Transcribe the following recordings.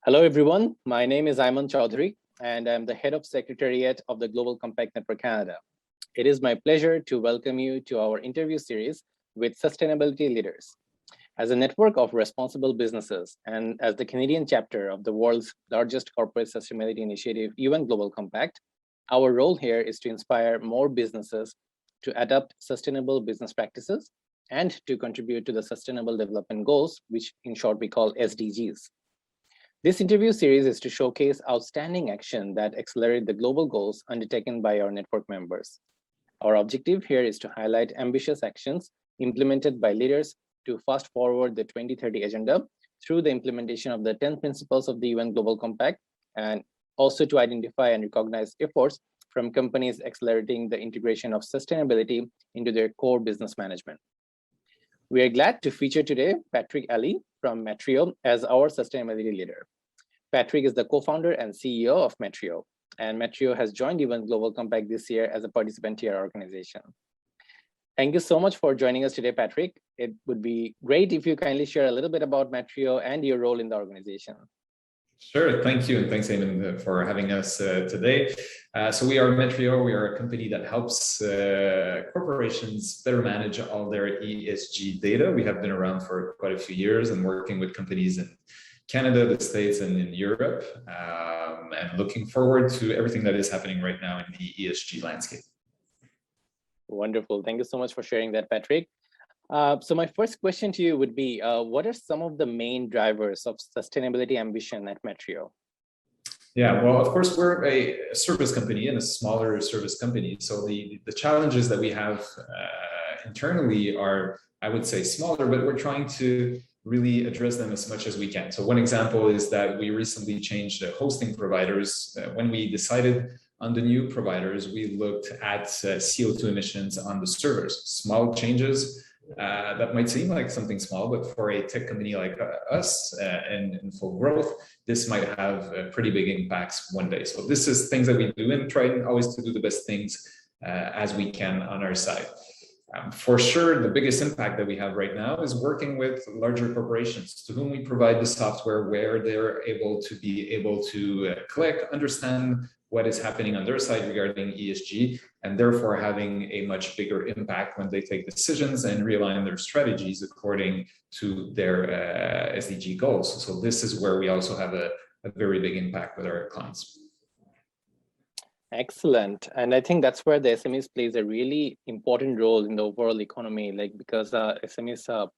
Hello, everyone. My name is Ayman Chaudhary, and I'm the head of Secretariat of the Global Compact Network Canada. It is my pleasure to welcome you to our interview series with sustainability leaders. As a network of responsible businesses and as the Canadian chapter of the world's largest corporate sustainability initiative, UN Global Compact, our role here is to inspire more businesses to adopt sustainable business practices and to contribute to the Sustainable Development Goals, which in short we call SDGs. This interview series is to showcase outstanding action that accelerate the global goals undertaken by our network members. Our objective here is to highlight ambitious actions implemented by leaders to fast forward the 2030 agenda through the implementation of the 10 principles of the UN Global Compact, and also to identify and recognize efforts from companies accelerating the integration of sustainability into their core business management. We are glad to feature today Patrick Elie from Matrio as our sustainability leader. Patrick is the co-founder and CEO of Metrio, and Matrio has joined UN Global Compact this year as a participant to our organization. Thank you so much for joining us today, Patrick. It would be great if you kindly share a little bit about Matrio and your role in the organization. Sure, thank you, and thanks, Eamon, for having us today. So we are Metrio. We are a company that helps corporations better manage all their ESG data. We have been around for quite a few years and working with companies in Canada, the States, and in Europe, and looking forward to everything that is happening right now in the ESG landscape. Wonderful. Thank you so much for sharing that, Patrick. So my first question to you would be, what are some of the main drivers of sustainability ambition at Metrio? Yeah, well, of course, we're a service company and a smaller service company. So the challenges that we have internally are, I would say, smaller, but we're trying to really address them as much as we can. So one example is that we recently changed the hosting providers. When we decided on the new providers, we looked at CO2 emissions on the servers. Small changes that might seem like something small, but for a tech company like us and in full growth, this might have pretty big impacts one day. So this is things that we do and try always to do the best things as we can on our side. For sure, the biggest impact that we have right now is working with larger corporations to whom we provide the software where they're able to click, understand what is happening on their side regarding ESG, and therefore having a much bigger impact when they take decisions and realign their strategies according to their SDG goals. So this is where we also have a very big impact with our clients. Excellent. And I think that's where the SMEs plays a really important role in the overall economy, because SMEs,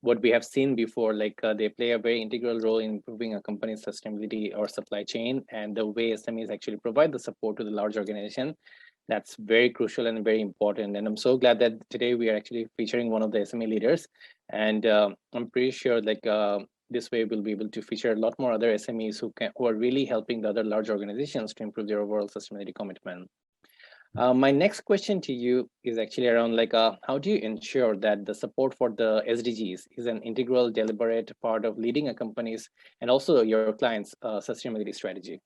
what we have seen before, they play a very integral role in improving a company's sustainability or supply chain, and the way SMEs actually provide the support to the large organization, that's very crucial and very important. And I'm so glad that today we are actually featuring one of the SME leaders, and I'm pretty sure this way we'll be able to feature a lot more other SMEs who are really helping the other large organizations to improve their overall sustainability commitment. My next question to you is actually around how do you ensure that the support for the SDGs is an integral, deliberate part of leading a company's and also your clients' sustainability strategy?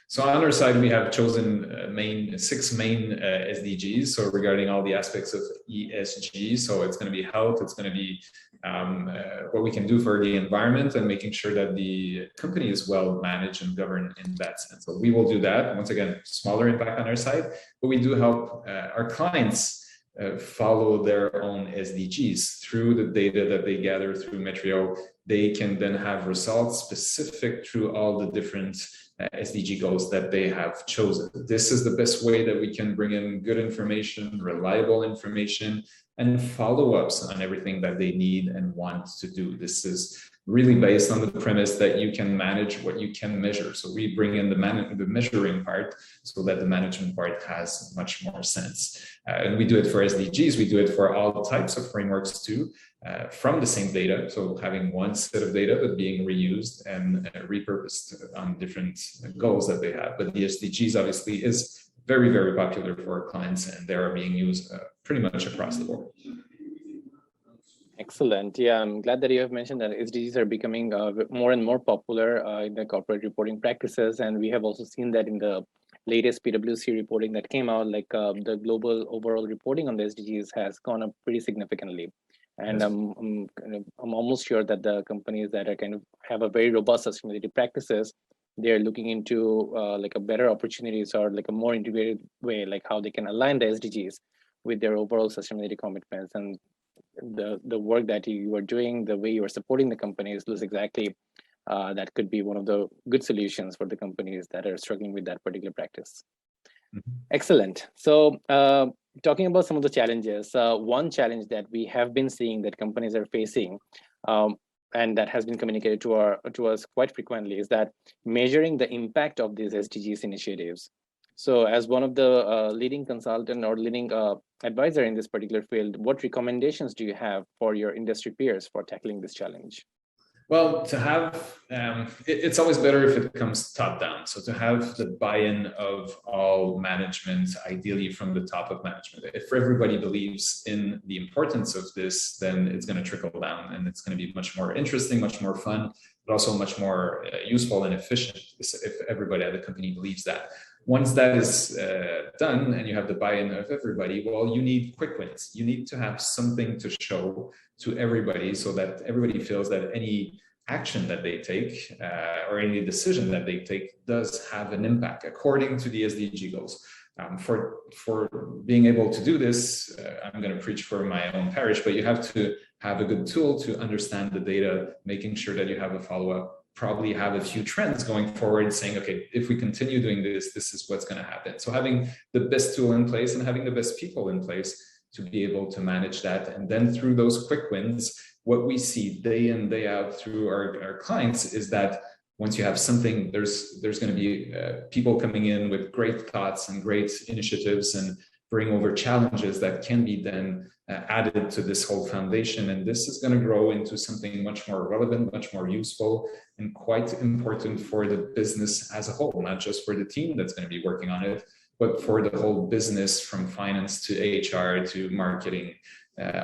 So on our side, we have chosen six main SDGs. So regarding all the aspects of ESG, so it's going to be health, it's going to be what we can do for the environment and making sure that the company is well managed and governed in that sense. So we will do that. Once again, smaller impact on our side, but we do help our clients follow their own SDGs through the data that they gather through Metrio. They can then have results specific through all the different SDG goals that they have chosen. This is the best way that we can bring in good information, reliable information, and follow-ups on everything that they need and want to do. This is really based on the premise that you can manage what you can measure. So we bring in the measuring part so that the management part has much more sense. And we do it for SDGs, we do it for all types of frameworks too, from the same data. So having one set of data but being reused and repurposed on different goals that they have. But the SDGs obviously is very, very popular for our clients, and they are being used pretty much across the board. Excellent. Yeah, I'm glad that you have mentioned that SDGs are becoming more and more popular in the corporate reporting practices. And we have also seen that in the latest PwC reporting that came out, the global overall reporting on the SDGs has gone up pretty significantly. And I'm I'm almost sure that the companies that are kind of have a very robust sustainability practices, they're looking into like a better opportunities or like a more integrated way, like how they can align the SDGs with their overall sustainability commitments. And the work that you are doing, the way you are supporting the companies, looks exactly that could be one of the good solutions for the companies that are struggling with that particular practice. Excellent. So talking about some of the challenges, one challenge that we have been seeing that companies are facing, and that has been communicated to us quite frequently, is that measuring the impact of these SDGs initiatives. So as one of the leading consultant or leading advisor in this particular field, what recommendations do you have for your industry peers for tackling this challenge? Well, to have, it's always better if it comes top down. So to have the buy-in of all management, ideally from the top of management. If everybody believes in the importance of this, then it's going to trickle down and it's going to be much more interesting, much more fun, but also much more useful and efficient if everybody at the company believes that. Once that is done and you have the buy-in of everybody, well, you need quick wins. You need to have something to show to everybody so that everybody feels that any action that they take or any decision that they take does have an impact according to the SDG goals. For being able to do this, I'm going to preach for my own parish, but you have to have a good tool to understand the data, making sure that you have a follow-up, probably have a few trends going forward saying, okay, if we continue doing this, this is what's going to happen. So having the best tool in place and having the best people in place to be able to manage that. And then through those quick wins, what we see day in, day out through our clients is that once you have something, there's going to be people coming in with great thoughts and great initiatives and bring over challenges that can be then added to this whole foundation. And this is going to grow into something much more relevant, much more useful, and quite important for the business as a whole, not just for the team that's going to be working on it, but for the whole business from finance to HR to marketing.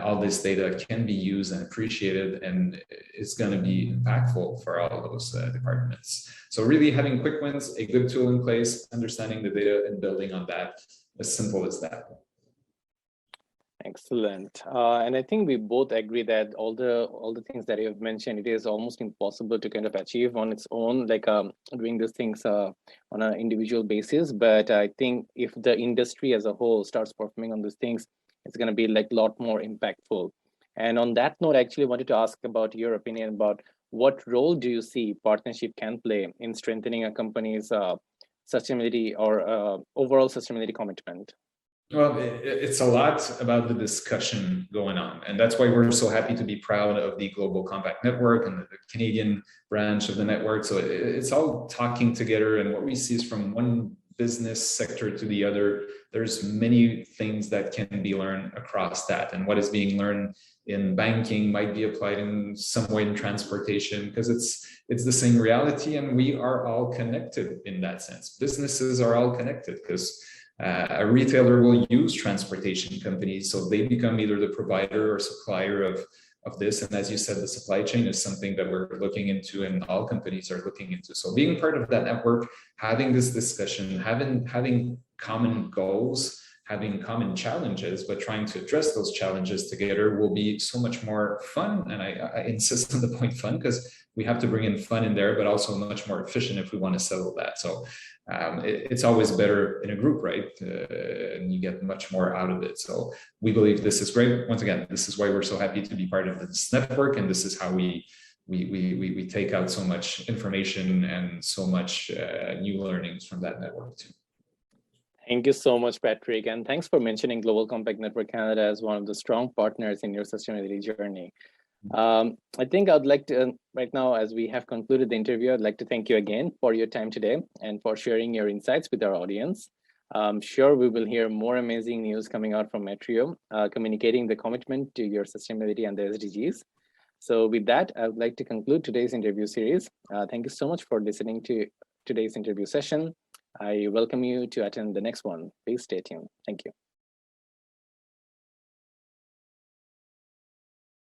All this data can be used and appreciated, and it's going to be impactful for all those departments. So really having quick wins, a good tool in place, understanding the data and building on that, as simple as that. Excellent. And I think we both agree that all the things that you have mentioned, it is almost impossible to kind of achieve on its own, like doing these things on an individual basis. But I think if the industry as a whole starts performing on these things, it's going to be like a lot more impactful. And on that note, I actually wanted to ask about your opinion about what role do you see partnership can play in strengthening a company's sustainability or overall sustainability commitment? Well, it's a lot about the discussion going on. And that's why we're so happy to be proud of the Global Compact Network and the Canadian branch of the network. So it's all talking together. And what we see is from one business sector to the other, there's many things that can be learned across that. And what is being learned in banking might be applied in some way in transportation, because it's the same reality. And we are all connected in that sense. Businesses are all connected because a retailer will use transportation companies, so they become either the provider or supplier of this. And as you said, the supply chain is something that we're looking into and all companies are looking into. So being part of that network, having this discussion, having common goals, having common challenges, but trying to address those challenges together will be so much more fun. And I insist on the point fun, because we have to bring in fun in there, but also much more efficient if we want to settle that. So it's always better in a group, right? And you get much more out of it. So we believe this is great. Once again, this is why we're so happy to be part of this network. And this is how we take out so much information and so much new learnings from that network too. Thank you so much, Patrick. And thanks for mentioning Global Compact Network Canada as one of the strong partners in your sustainability journey. I think I'd like to, right now, as we have concluded the interview, I'd like to thank you again for your time today and for sharing your insights with our audience. I'm sure we will hear more amazing news coming out from Metrio, communicating the commitment to your sustainability and the SDGs. So with that, I would like to conclude today's interview series. Thank you so much for listening to today's interview session. I welcome you to attend the next one. Please stay tuned. Thank you.